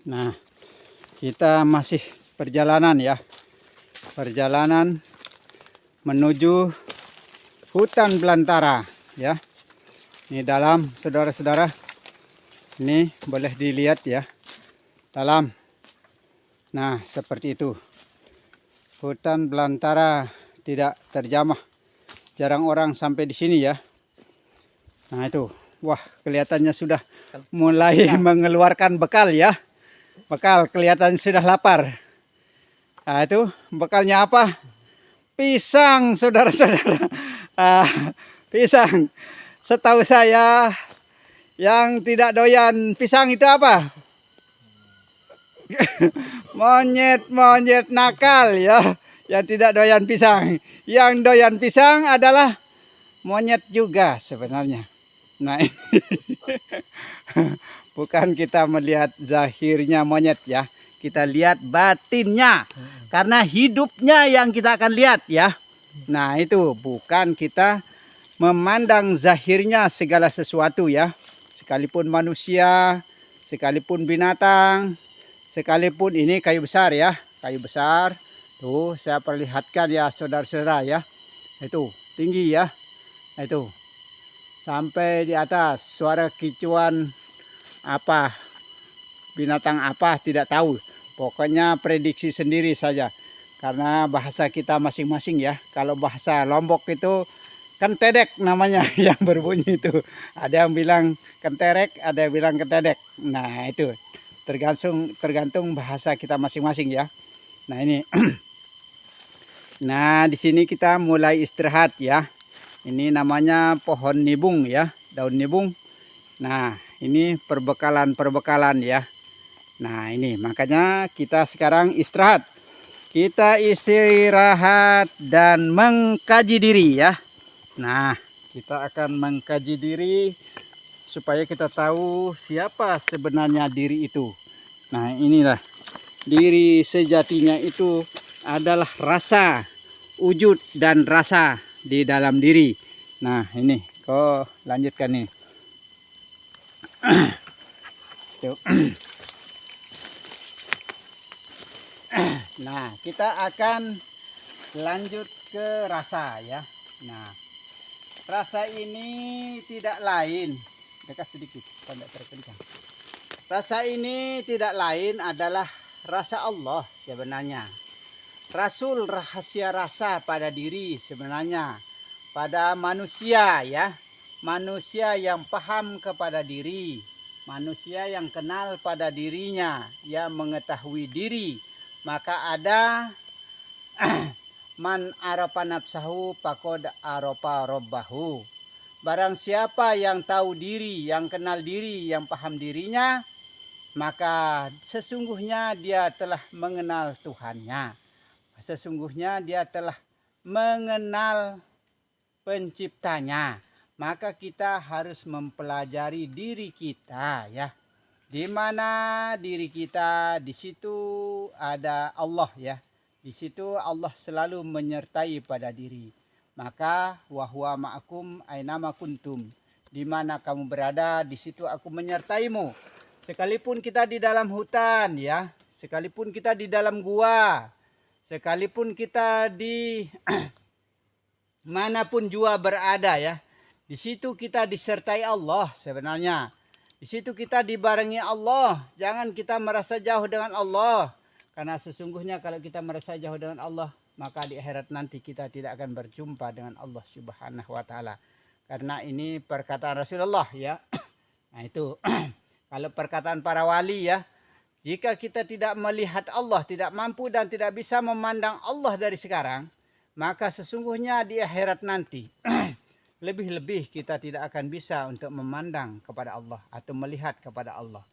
Nah, kita masih perjalanan ya. Perjalanan menuju hutan belantara ya. Ini dalam, saudara-saudara. Ini boleh dilihat ya. Dalam. Nah, seperti itu. Hutan belantara tidak terjamah. Jarang orang sampai di sini ya. Nah, itu. Wah, kelihatannya sudah mulai mengeluarkan bekal ya. Bekal kelihatan sudah lapar. Nah, itu bekalnya apa? Pisang, saudara-saudara. Pisang. Setahu saya yang tidak doyan pisang itu apa? Monyet-monyet nakal ya. Yang tidak doyan pisang. Yang doyan pisang adalah monyet juga sebenarnya. Nah, ini bukan kita melihat zahirnya monyet ya. Kita lihat batinnya. Karena hidupnya yang kita akan lihat ya. Nah, itu bukan kita memandang zahirnya segala sesuatu ya. Sekalipun manusia, sekalipun binatang, sekalipun ini kayu besar ya. Kayu besar. Tuh, saya perlihatkan ya saudara-saudara ya. Itu, tinggi ya. Itu. Sampai di atas, suara kicauan apa, binatang apa tidak tahu. Pokoknya prediksi sendiri saja. Karena bahasa kita masing-masing ya. Kalau bahasa Lombok itu kentedek namanya yang berbunyi itu. Ada yang bilang kenterek, ada yang bilang ketedek. Nah, itu tergantung bahasa kita masing-masing ya. Nah, ini. Nah, di sini kita mulai istirahat ya. Ini namanya pohon nibung ya, daun nibung. Nah, ini perbekalan ya. Nah, ini makanya kita sekarang istirahat. Kita istirahat dan mengkaji diri ya. Nah, kita akan mengkaji diri supaya kita tahu siapa sebenarnya diri itu. Nah, inilah diri sejatinya itu adalah rasa, wujud dan rasa di dalam diri. Nah, ini kau lanjutkan nih. Nah, kita akan lanjut ke rasa ya. Nah, rasa ini tidak lain, dekat sedikit, tidak terkencang. Rasa ini tidak lain adalah rasa Allah sebenarnya. Rasul rahasia rasa pada diri sebenarnya. Pada manusia ya. Manusia yang paham kepada diri. Manusia yang kenal pada dirinya. Yang mengetahui diri. Maka ada man arafa nafsahu faqad arafa rabbahu. Barang siapa yang tahu diri, yang kenal diri, yang paham dirinya, maka sesungguhnya dia telah mengenal Tuhannya. Sesungguhnya dia telah mengenal penciptanya. Maka kita harus mempelajari diri kita ya. Di mana diri kita, di situ ada Allah ya. Di situ Allah selalu menyertai pada diri. Maka wahwa ma'akum ainama kuntum. Di mana kamu berada, di situ aku menyertaimu. Sekalipun kita di dalam hutan ya, sekalipun kita di dalam gua, sekalipun kita di manapun jua berada ya, di situ kita disertai Allah sebenarnya. Di situ kita dibarengi Allah. Jangan kita merasa jauh dengan Allah. Karena sesungguhnya kalau kita merasa jauh dengan Allah, maka di akhirat nanti kita tidak akan berjumpa dengan Allah Subhanahu wa taala. Karena ini perkataan Rasulullah ya. Nah, itu kalau perkataan para wali ya, jika kita tidak melihat Allah, tidak mampu dan tidak bisa memandang Allah dari sekarang, maka sesungguhnya di akhirat nanti lebih-lebih kita tidak akan bisa untuk memandang kepada Allah atau melihat kepada Allah.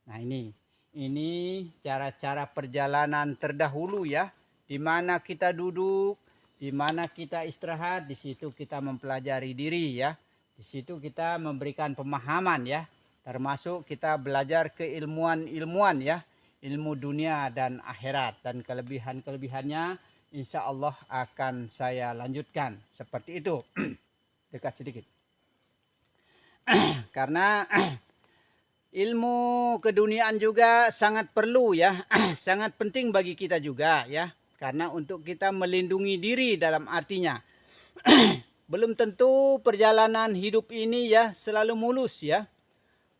Nah, ini cara-cara perjalanan terdahulu ya, di mana kita duduk, di mana kita istirahat, di situ kita mempelajari diri ya. Di situ kita memberikan pemahaman ya. Termasuk kita belajar keilmuan-ilmuwan ya. Ilmu dunia dan akhirat. Dan kelebihan-kelebihannya insya Allah akan saya lanjutkan. Seperti itu. Dekat sedikit. Karena ilmu keduniaan juga sangat perlu ya, sangat penting bagi kita juga ya. Karena untuk kita melindungi diri dalam artinya. Belum tentu perjalanan hidup ini ya selalu mulus ya.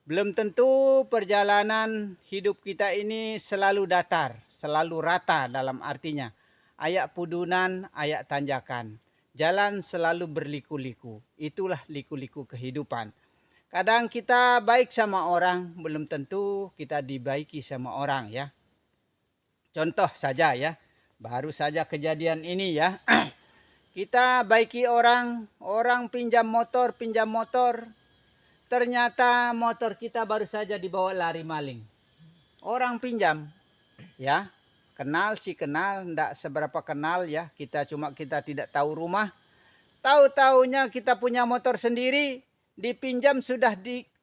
Belum tentu perjalanan hidup kita ini selalu datar, selalu rata dalam artinya. Ayak pudunan, ayak tanjakan. Jalan selalu berliku-liku. Itulah liku-liku kehidupan. Kadang kita baik sama orang, belum tentu kita dibaiki sama orang ya. Contoh saja ya, baru saja kejadian ini ya. Kita baiki orang, orang pinjam motor, ternyata motor kita baru saja dibawa lari maling. Orang pinjam, ya, kenal sih kenal, ndak seberapa kenal ya, kita tidak tahu rumah. Tahu-taunya kita punya motor sendiri, dipinjam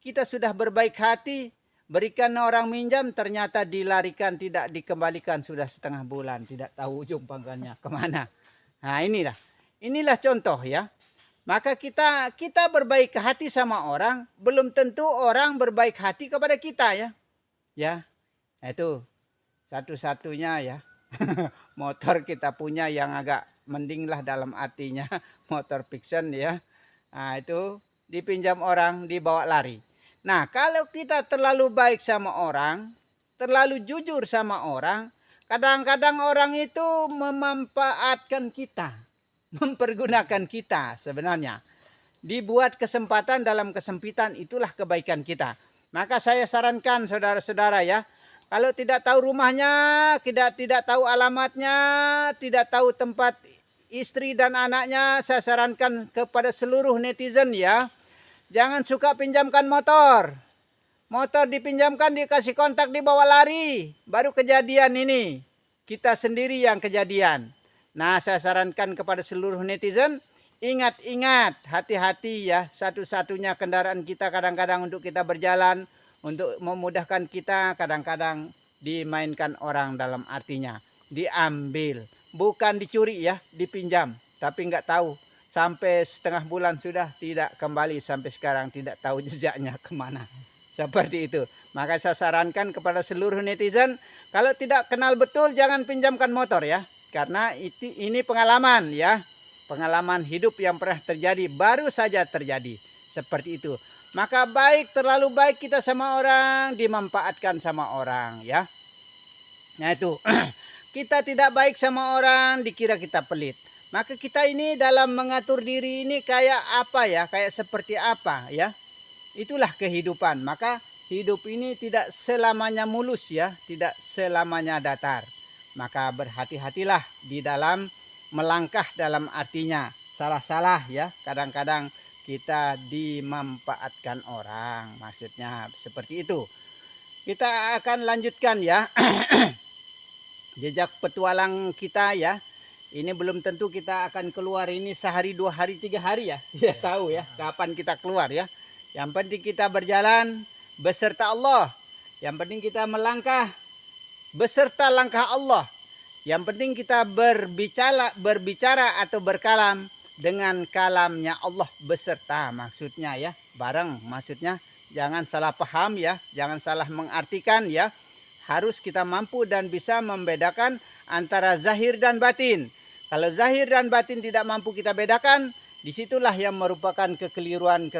kita sudah berbaik hati, berikan orang minjam, ternyata dilarikan, tidak dikembalikan sudah setengah bulan, tidak tahu ujung pangkalnya kemana. Nah inilah contoh ya. Maka kita berbaik hati sama orang, belum tentu orang berbaik hati kepada kita ya. Ya, itu satu-satunya ya. Motor kita punya yang agak mending lah dalam artinya motor fiction ya. Nah itu dipinjam orang, dibawa lari. Nah kalau kita terlalu baik sama orang, terlalu jujur sama orang, kadang-kadang orang itu memanfaatkan kita. Mempergunakan kita sebenarnya. Dibuat kesempatan dalam kesempitan, itulah kebaikan kita. Maka saya sarankan saudara-saudara ya, kalau tidak tahu rumahnya, tidak tahu alamatnya, tidak tahu tempat istri dan anaknya, saya sarankan kepada seluruh netizen ya, jangan suka pinjamkan motor. Motor dipinjamkan, dikasih kontak, dibawa lari. Baru kejadian ini. Kita sendiri yang kejadian. Nah, saya sarankan kepada seluruh netizen, ingat-ingat, hati-hati ya. Satu-satunya kendaraan kita kadang-kadang untuk kita berjalan, untuk memudahkan kita, kadang-kadang dimainkan orang dalam artinya. Diambil, bukan dicuri ya, dipinjam. Tapi nggak tahu, sampai setengah bulan sudah tidak kembali, sampai sekarang tidak tahu jejaknya kemana. Seperti itu. Maka saya sarankan kepada seluruh netizen, kalau tidak kenal betul, jangan pinjamkan motor ya. Karena ini pengalaman ya. Pengalaman hidup yang pernah terjadi, baru saja terjadi. Seperti itu. Maka terlalu baik kita sama orang, dimanfaatkan sama orang ya. Nah itu. Kita tidak baik sama orang, dikira kita pelit. Maka kita ini dalam mengatur diri ini kayak apa ya? Kayak seperti apa ya? Itulah kehidupan. Maka hidup ini tidak selamanya mulus ya. Tidak selamanya datar. Maka berhati-hatilah di dalam melangkah dalam artinya. Salah-salah ya. Kadang-kadang kita dimanfaatkan orang. Maksudnya seperti itu. Kita akan lanjutkan ya. Jejak petualang kita ya. Ini belum tentu kita akan keluar ini sehari, 2 hari, 3 hari ya. Tidak tahu ya kapan kita keluar ya. Yang penting kita berjalan beserta Allah. Yang penting kita melangkah beserta langkah Allah. Yang penting kita berbicara atau berkalam dengan kalamnya Allah beserta, maksudnya ya, bareng maksudnya. Jangan salah paham ya, jangan salah mengartikan ya. Harus kita mampu dan bisa membedakan antara zahir dan batin. Kalau zahir dan batin tidak mampu kita bedakan, disitulah yang merupakan kekeliruan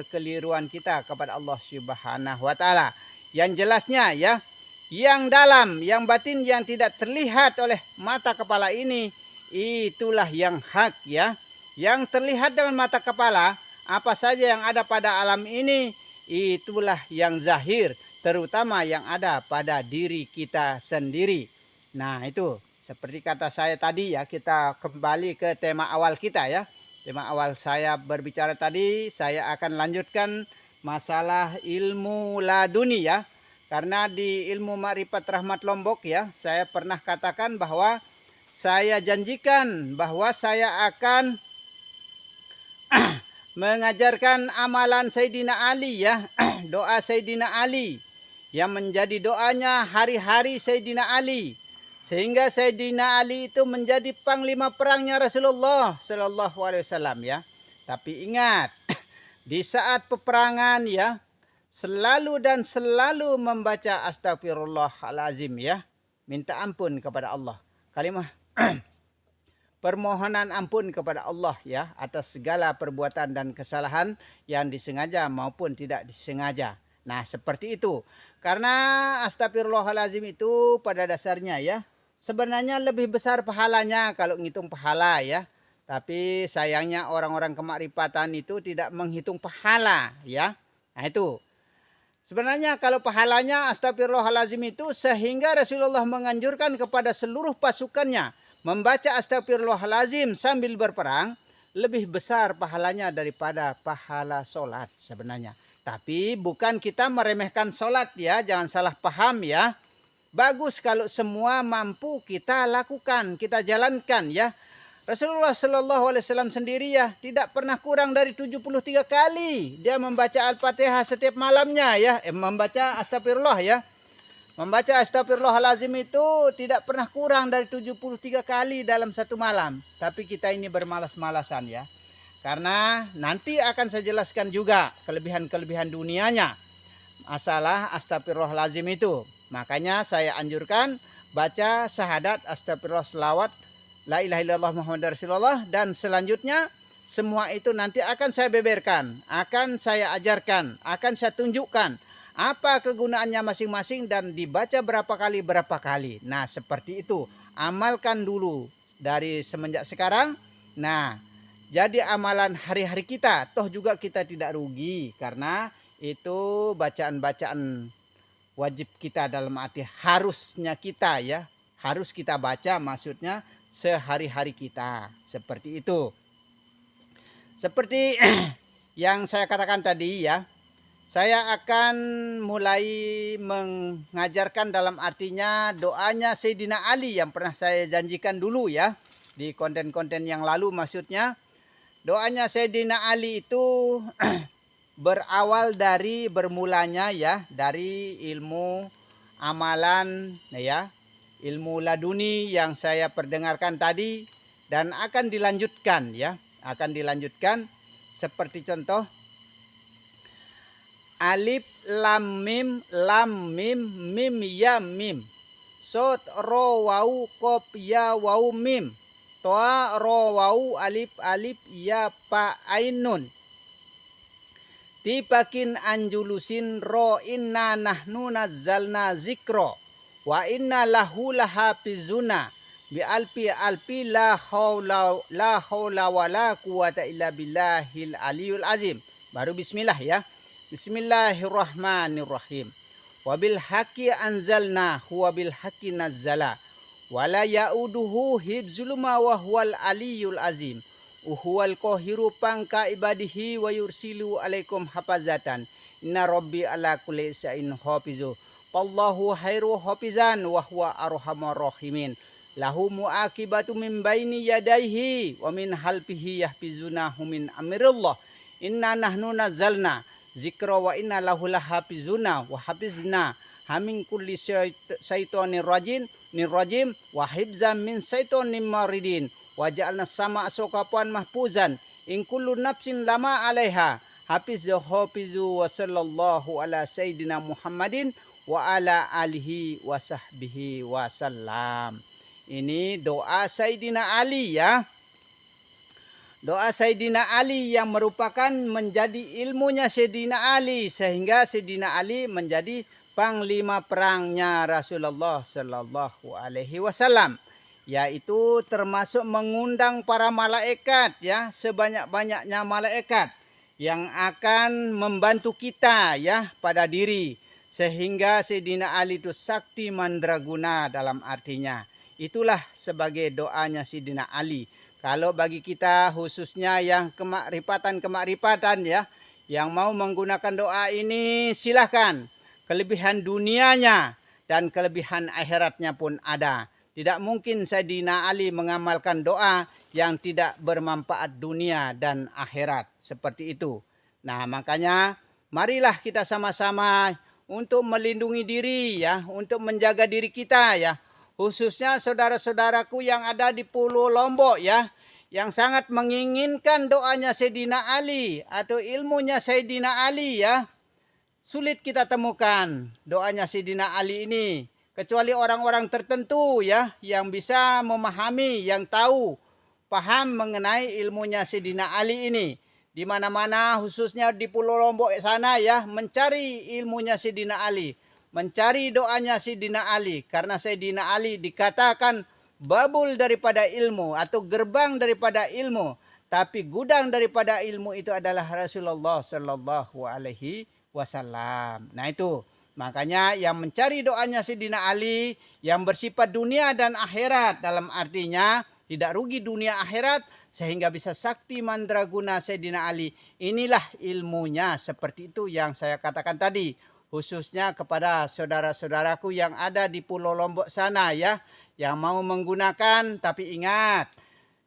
kita kepada Allah Subhanahu wa Ta'ala. Yang jelasnya ya, yang dalam, yang batin, yang tidak terlihat oleh mata kepala ini, itulah yang hak ya. Yang terlihat dengan mata kepala, apa saja yang ada pada alam ini, itulah yang zahir, terutama yang ada pada diri kita sendiri. Nah itu, seperti kata saya tadi ya, kita kembali ke tema awal kita ya. Tema awal saya berbicara tadi, saya akan lanjutkan masalah ilmu laduni ya. Karena di ilmu Ma'rifat Rahmat Lombok ya, saya pernah katakan bahwa saya janjikan bahwa saya akan mengajarkan amalan Sayyidina Ali ya, doa Sayyidina Ali yang menjadi doanya hari-hari Sayyidina Ali, sehingga Sayyidina Ali itu menjadi panglima perangnya Rasulullah Sallallahu Alaihi Wasallam ya. Tapi ingat, di saat peperangan ya, selalu dan selalu membaca astagfirullahalazim ya. Minta ampun kepada Allah. Kalimah permohonan ampun kepada Allah ya atas segala perbuatan dan kesalahan yang disengaja maupun tidak disengaja. Nah, seperti itu. Karena astagfirullahalazim itu pada dasarnya ya sebenarnya lebih besar pahalanya kalau ngitung pahala ya. Tapi sayangnya orang-orang kemakrifatan itu tidak menghitung pahala ya. Nah, itu. Sebenarnya kalau pahalanya astagfirullahalazim itu sehingga Rasulullah menganjurkan kepada seluruh pasukannya membaca astagfirullahalazim sambil berperang lebih besar pahalanya daripada pahala sholat sebenarnya. Tapi bukan kita meremehkan sholat ya, jangan salah paham ya. Bagus kalau semua mampu kita lakukan, kita jalankan ya. Rasulullah Shallallahu Alaihi Wasallam sendiri ya tidak pernah kurang dari 73 kali dia membaca Al-Fatihah setiap malamnya ya, membaca astagfirullah ya. Membaca astagfirullahalazim itu tidak pernah kurang dari 73 kali dalam satu malam. Tapi kita ini bermalas-malasan ya. Karena nanti akan saya jelaskan juga kelebihan-kelebihan dunianya masalah astagfirullahalazim itu. Makanya saya anjurkan baca syahadat astagfirullah selawat la ilaha illallah Muhammad Rasulullah, dan selanjutnya semua itu nanti akan saya beberkan, akan saya ajarkan, akan saya tunjukkan apa kegunaannya masing-masing dan dibaca berapa kali. Nah, seperti itu. Amalkan dulu dari semenjak sekarang. Nah, jadi amalan hari-hari kita. Toh juga kita tidak rugi karena itu bacaan-bacaan wajib kita dalam arti harusnya kita ya. Harus kita baca maksudnya sehari-hari kita. Seperti itu. Seperti yang saya katakan tadi ya. Saya akan mulai mengajarkan dalam artinya doanya Sayyidina Ali yang pernah saya janjikan dulu ya. Di konten-konten yang lalu maksudnya. Doanya Sayyidina Ali itu berawal dari bermulanya ya. Dari ilmu amalan ya. Ilmu laduni yang saya perdengarkan tadi. Dan akan dilanjutkan ya. Akan dilanjutkan seperti contoh. Alif lam mim mim ya mim. Sod ro wau kop ya wau mim. Toa ro wau alif alif ya pa ainun. Tibakin anjulusin ro inna nahnu nazzalna zikro. Wa inna lahu lahafizuna. Bi alfi alfi la hawla wa la quwata illa billahil aliyul azim. Baru bismillah ya. Bismillahirrahmanirrahim. Wabil haqqi anzalna huwa bil haqqi nazzala. Wala yauduhu hibzuluma wa huwal aliyul azim. Uhuwal qahiru pangka ibadihi wa yursilu alaikum hafazatan. Inna rabbi ala kulli syai'in hafizu. Wallahu khairu hafizan wa huwa arhamur rahimin. Lahu muaqibatu min baini yadayhi wa min halfihi yahfizunahu min amrillah. Inna nahnu nazzalna zikra wa inna lahu lahafizuna wa hafizna hamin kulli syaitonir rajim wa hibzan min syaitonir maridin wa ja'alna sama asokapwan mahfuzan in kullu nafsin lama alaiha hafizu wa sallallahu ala sayyidina Muhammadin wa ala alihi wa sahbihi wa sallam. Ini doa Sayyidina Ali ya. Doa Sayyidina Ali yang merupakan menjadi ilmunya Sayyidina Ali. Sehingga Sayyidina Ali menjadi panglima perangnya Rasulullah Sallallahu Alaihi Wasallam. Yaitu termasuk mengundang para malaikat ya. Sebanyak-banyaknya malaikat yang akan membantu kita ya pada diri. Sehingga Sayyidina Ali itu sakti mandraguna dalam artinya. Itulah sebagai doanya Sayyidina Ali. Kalau bagi kita khususnya yang kemakrifatan ya, yang mau menggunakan doa ini silahkan. Kelebihan dunianya dan kelebihan akhiratnya pun ada. Tidak mungkin Sayyidina Ali mengamalkan doa yang tidak bermanfaat dunia dan akhirat. Seperti itu. Nah makanya marilah kita sama-sama untuk melindungi diri ya, untuk menjaga diri kita ya. Khususnya saudara-saudaraku yang ada di Pulau Lombok ya. Yang sangat menginginkan doanya Sayyidina Ali atau ilmunya Sayyidina Ali ya. sulit kita temukan doanya Sayyidina Ali ini, kecuali orang-orang tertentu ya yang bisa memahami, yang tahu, paham mengenai ilmunya Sayyidina Ali ini. Di mana-mana khususnya di Pulau Lombok sana ya, mencari ilmunya Sayyidina Ali, mencari doanya Sayyidina Ali, karena Sayyidina Ali dikatakan babul daripada ilmu atau gerbang daripada ilmu, tapi gudang daripada ilmu itu adalah Rasulullah Shallallahu Alaihi Wasallam. Nah itu makanya yang mencari doanya Sayyidina Ali yang bersifat dunia dan akhirat, dalam artinya tidak rugi dunia akhirat sehingga bisa sakti mandraguna Sayyidina Ali. Inilah ilmunya, seperti itu yang saya katakan tadi, khususnya kepada saudara-saudaraku yang ada di Pulau Lombok sana ya, yang mau menggunakan, tapi ingat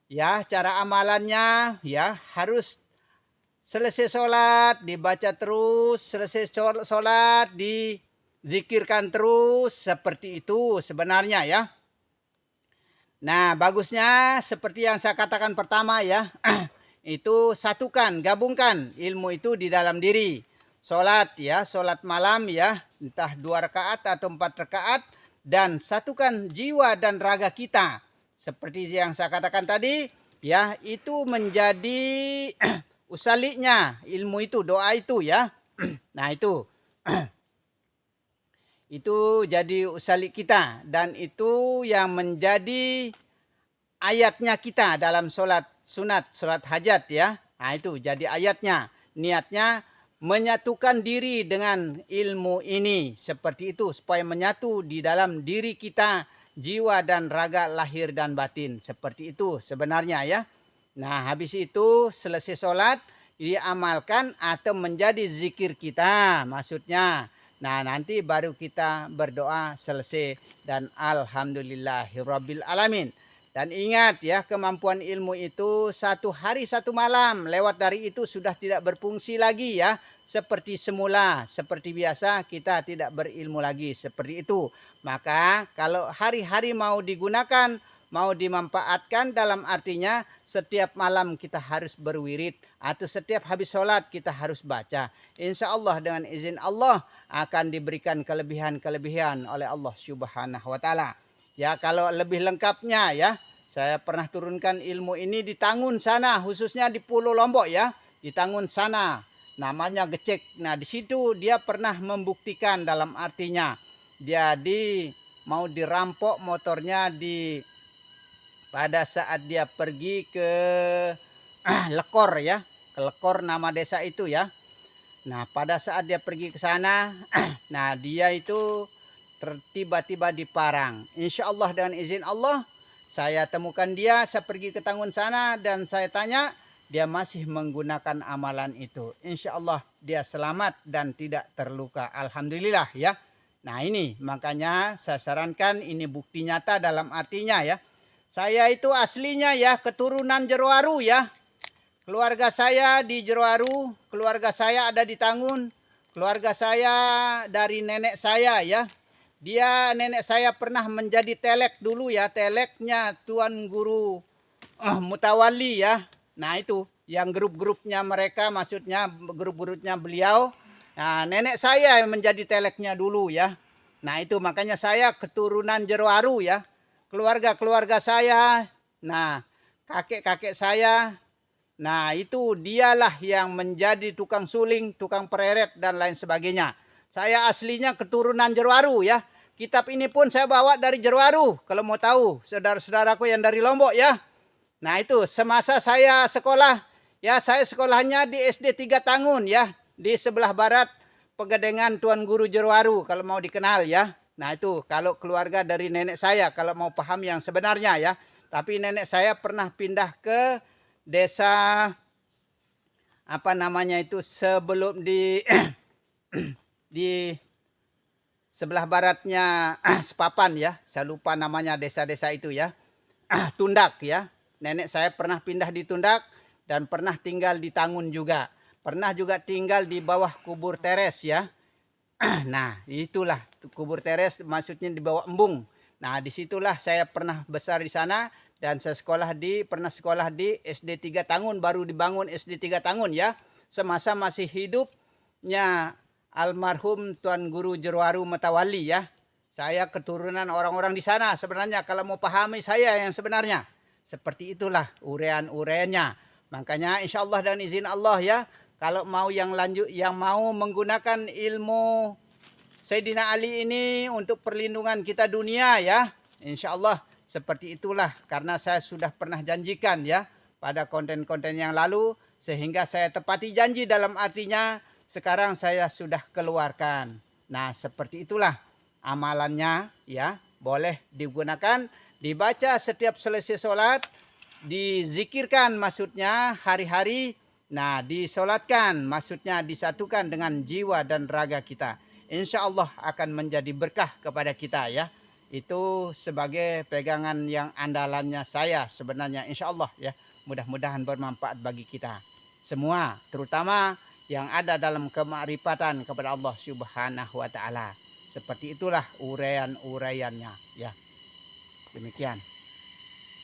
ya, cara amalannya ya harus selesai sholat dibaca terus, selesai sholat dizikirkan terus, seperti itu sebenarnya ya. Nah, bagusnya seperti yang saya katakan pertama ya, itu satukan, gabungkan ilmu itu di dalam diri. Sholat ya, sholat malam ya, entah 2 rakaat atau 4 rakaat, dan satukan jiwa dan raga kita. Seperti yang saya katakan tadi, ya itu menjadi usaliknya ilmu itu, doa itu ya. Nah itu. Itu jadi usalik kita, dan itu yang menjadi ayatnya kita dalam sholat sunat, sholat hajat ya. Nah itu jadi ayatnya, niatnya menyatukan diri dengan ilmu ini, seperti itu, supaya menyatu di dalam diri kita, jiwa dan raga, lahir dan batin, seperti itu sebenarnya ya. Nah habis itu selesai sholat diamalkan atau menjadi zikir kita maksudnya. Nah nanti baru kita berdoa selesai dan alhamdulillahirabbil alamin. Dan ingat ya, kemampuan ilmu itu 1 hari 1 malam, lewat dari itu sudah tidak berfungsi lagi ya, seperti semula, seperti biasa kita tidak berilmu lagi, seperti itu. Maka kalau hari-hari mau digunakan, mau dimanfaatkan, dalam artinya setiap malam kita harus berwirid, atau setiap habis sholat kita harus baca. Insya Allah dengan izin Allah akan diberikan kelebihan-kelebihan oleh Allah Subhanahu wa Ta'ala. Ya, kalau lebih lengkapnya ya, saya pernah turunkan ilmu ini di Tangun sana, khususnya di Pulau Lombok ya, di Tangun sana, namanya Gecek. Nah di situ dia pernah membuktikan, dalam artinya dia mau dirampok motornya pada saat dia pergi ke Lekor ya, ke Lekor nama desa itu ya. Nah pada saat dia pergi ke sana, nah dia itu tiba-tiba di Parang. Insya Allah dengan izin Allah saya temukan dia, saya pergi ke Tangun sana dan saya tanya, dia masih menggunakan amalan itu. Insya Allah dia selamat dan tidak terluka. Alhamdulillah ya. Nah ini makanya saya sarankan, ini bukti nyata dalam artinya ya. Saya itu aslinya ya keturunan Jerowaru ya. Keluarga saya di Jerowaru, keluarga saya ada di Tangun. Keluarga saya dari nenek saya ya. Dia, nenek saya pernah menjadi telek dulu ya. Teleknya Tuan Guru Mutawali ya. Nah itu yang grup-grupnya mereka, maksudnya grup-grupnya beliau. Nah nenek saya yang menjadi teleknya dulu ya. Nah itu makanya saya keturunan Jerowaru ya. Keluarga-keluarga saya, nah kakek-kakek saya, nah itu dialah yang menjadi tukang suling, tukang pereret dan lain sebagainya. Saya aslinya keturunan Jerowaru ya. Kitab ini pun saya bawa dari Jerowaru, kalau mau tahu saudara-saudaraku yang dari Lombok ya. Nah itu semasa saya sekolah ya, saya sekolahnya di SD 3 Tangun ya, di sebelah barat Pegadengan Tuan Guru Jerowaru kalau mau dikenal ya. Nah itu kalau keluarga dari nenek saya, kalau mau paham yang sebenarnya ya. Tapi nenek saya pernah pindah ke desa apa namanya itu, sebelum di sebelah baratnya Sepapan ya. Saya lupa namanya desa-desa itu ya. Tundak ya. Nenek saya pernah pindah di Tundak dan pernah tinggal di Tangun juga. Pernah juga tinggal di bawah kubur teres ya. Nah itulah kubur teres, maksudnya di bawah embung. Nah disitulah saya pernah besar di sana, dan saya pernah sekolah di SD 3 Tangun, baru dibangun SD 3 Tangun ya. Semasa masih hidupnya almarhum Tuan Guru Jerwaru Metawali ya. Saya keturunan orang-orang di sana sebenarnya, kalau mau pahami saya yang sebenarnya. Seperti itulah uraian-uraiannya. Makanya insya Allah dan izin Allah ya, kalau mau yang lanjut, yang mau menggunakan ilmu Sayyidina Ali ini untuk perlindungan kita dunia ya, insya Allah seperti itulah, karena saya sudah pernah janjikan ya pada konten-konten yang lalu, sehingga saya tepati janji, dalam artinya sekarang saya sudah keluarkan. Nah seperti itulah amalannya ya, boleh digunakan, dibaca setiap selesai sholat, dizikirkan maksudnya hari-hari, nah disolatkan maksudnya disatukan dengan jiwa dan raga kita. Insya Allah akan menjadi berkah kepada kita ya. Itu sebagai pegangan yang andalannya saya sebenarnya, insya Allah ya. Mudah-mudahan bermanfaat bagi kita semua, terutama yang ada dalam kemakrifatan kepada Allah Subhanahu wa taala. Seperti itulah uraian-uraiannya ya. Demikian.